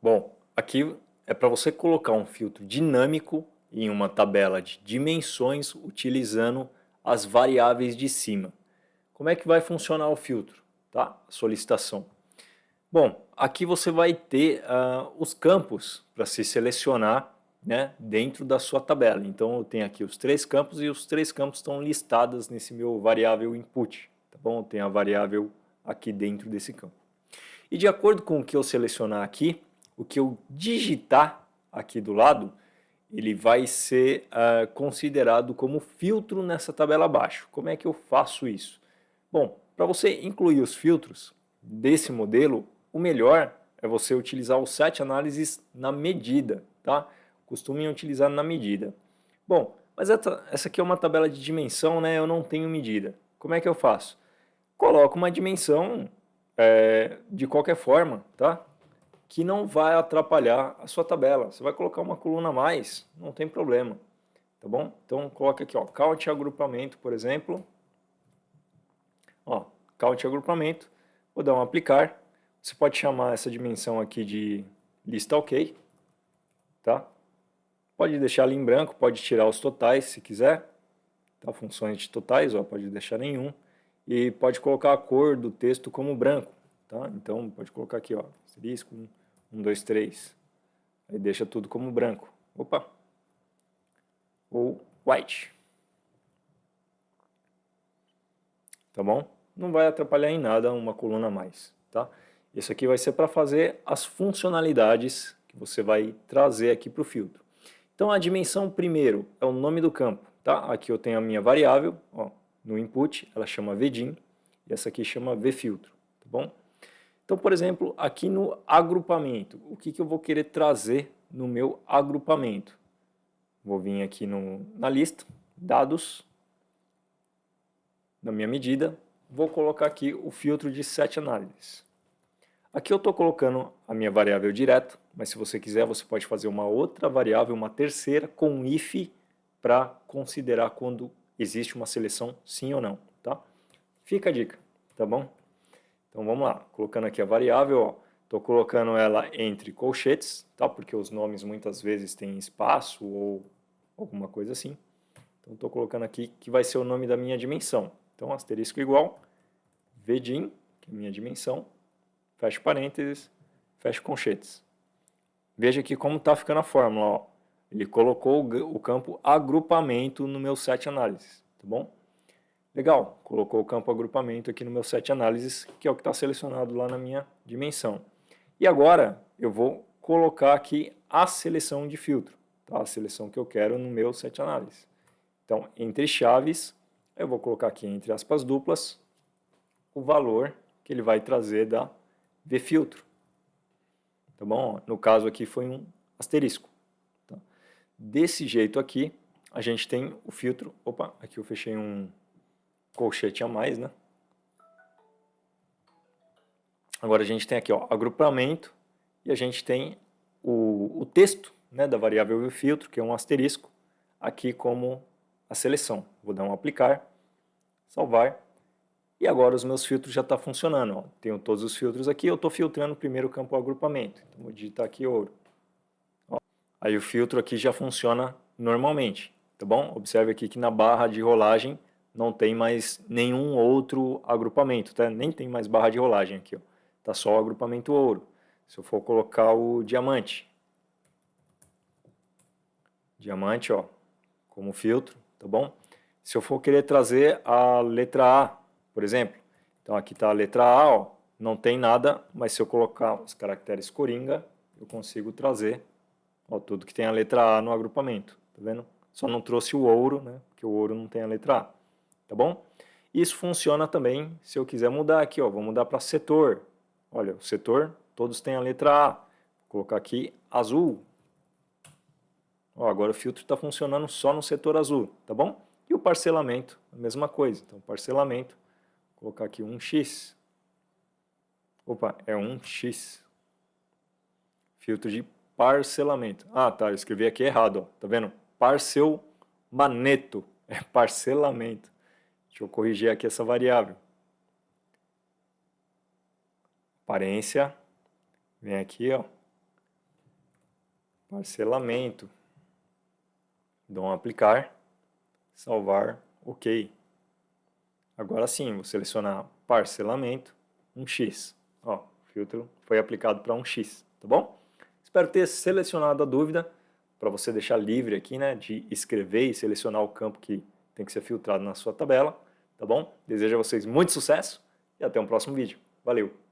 Bom, aqui é para você colocar um filtro dinâmico em uma tabela de dimensões utilizando as variáveis de cima. Como é que vai funcionar o filtro, tá? A solicitação. Bom, aqui você vai ter os campos para se selecionar, né, dentro da sua tabela. Então eu tenho aqui os três campos e os três campos estão listados nesse meu variável input, tá bom? Tem a variável aqui dentro desse campo. E de acordo com o que eu selecionar aqui, o que eu digitar aqui do lado, ele vai ser considerado como filtro nessa tabela abaixo. Como é que eu faço isso? Bom, para você incluir os filtros desse modelo, o melhor é você utilizar o set análises na medida, tá? Costumem utilizar na medida. Bom, mas essa aqui é uma tabela de dimensão, né? Eu não tenho medida. Como é que eu faço? Coloco uma dimensão de qualquer forma, tá? Que não vai atrapalhar a sua tabela. Você vai colocar uma coluna a mais, não tem problema, tá bom? Então coloca aqui, ó, count agrupamento, por exemplo. Ó, count agrupamento, vou dar um aplicar. Você pode chamar essa dimensão aqui de lista ok, tá? Pode deixar ali em branco, pode tirar os totais se quiser, tá? Funções de totais, ó, pode deixar nenhum. E pode colocar a cor do texto como branco, tá? Então pode colocar aqui, ó, asterisco 1, 2, 3. Aí deixa tudo como branco. Opa! Ou white. Tá bom? Não vai atrapalhar em nada uma coluna a mais, tá? Isso aqui vai ser para fazer as funcionalidades que você vai trazer aqui para o filtro. Então a dimensão primeiro é o nome do campo, tá? Aqui eu tenho a minha variável, ó, no input, ela chama vdim, e essa aqui chama vfiltro, tá bom? Então, por exemplo, aqui no agrupamento, o que eu vou querer trazer no meu agrupamento? Vou vir aqui na lista, dados, na minha medida, vou colocar aqui o filtro de set análises. Aqui eu estou colocando a minha variável direta, mas se você quiser você pode fazer uma outra variável, uma terceira, com if, para considerar quando existe uma seleção sim ou não, tá? Fica a dica, tá bom? Então vamos lá, colocando aqui a variável, estou colocando ela entre colchetes, tá? Porque os nomes muitas vezes têm espaço ou alguma coisa assim. Então estou colocando aqui que vai ser o nome da minha dimensão. Então asterisco igual, vdim, que é a minha dimensão, fecha parênteses, fecha colchetes. Veja aqui como está ficando a fórmula, ó. Ele colocou o campo agrupamento no meu set análises, tá bom? Legal, colocou o campo agrupamento aqui no meu set análises, que é o que está selecionado lá na minha dimensão. E agora eu vou colocar aqui a seleção de filtro, tá? A seleção que eu quero no meu set análises. Então, entre chaves, eu vou colocar aqui entre aspas duplas o valor que ele vai trazer da vfiltro. Tá bom? No caso aqui foi um asterisco. Tá? Desse jeito aqui, a gente tem o filtro. Opa, aqui eu fechei um colchete a mais, né? Agora a gente tem aqui, ó, agrupamento, e a gente tem o texto, né, da variável filtro, que é um asterisco, aqui como a seleção. Vou dar um aplicar, salvar, e agora os meus filtros já estão funcionando. Ó. Tenho todos os filtros aqui, eu estou filtrando primeiro o campo agrupamento. Então vou digitar aqui ouro. Ó. Aí o filtro aqui já funciona normalmente, tá bom? Observe aqui que na barra de rolagem não tem mais nenhum outro agrupamento, tá? Nem tem mais barra de rolagem aqui, ó. Tá só o agrupamento ouro. Se eu for colocar o diamante, ó, como filtro, tá bom? Se eu for querer trazer a letra A, por exemplo, então aqui está a letra A, ó, não tem nada, mas se eu colocar os caracteres coringa, eu consigo trazer, ó, tudo que tem a letra A no agrupamento, tá vendo? Só não trouxe o ouro, né? Porque o ouro não tem a letra A, tá bom? Isso funciona também se eu quiser mudar aqui, ó, vou mudar para setor. Olha, o setor, todos têm a letra A. Vou colocar aqui azul. Ó, agora o filtro está funcionando só no setor azul, tá bom? E o parcelamento, a mesma coisa. Então, parcelamento, vou colocar aqui 1x. Opa, é 1x. Filtro de parcelamento. Ah, tá, eu escrevi aqui errado, ó. Tá vendo? Parcelmaneto, é parcelamento. Deixa eu corrigir aqui essa variável. Aparência, vem aqui, ó. parcelamento, dou um aplicar, salvar, ok. Agora sim, vou selecionar parcelamento, 1x. Ó, o filtro foi aplicado para 1x, tá bom? Espero ter selecionado a dúvida, para você deixar livre aqui, né, de escrever e selecionar o campo que tem que ser filtrado na sua tabela, tá bom? Desejo a vocês muito sucesso e até um próximo vídeo. Valeu!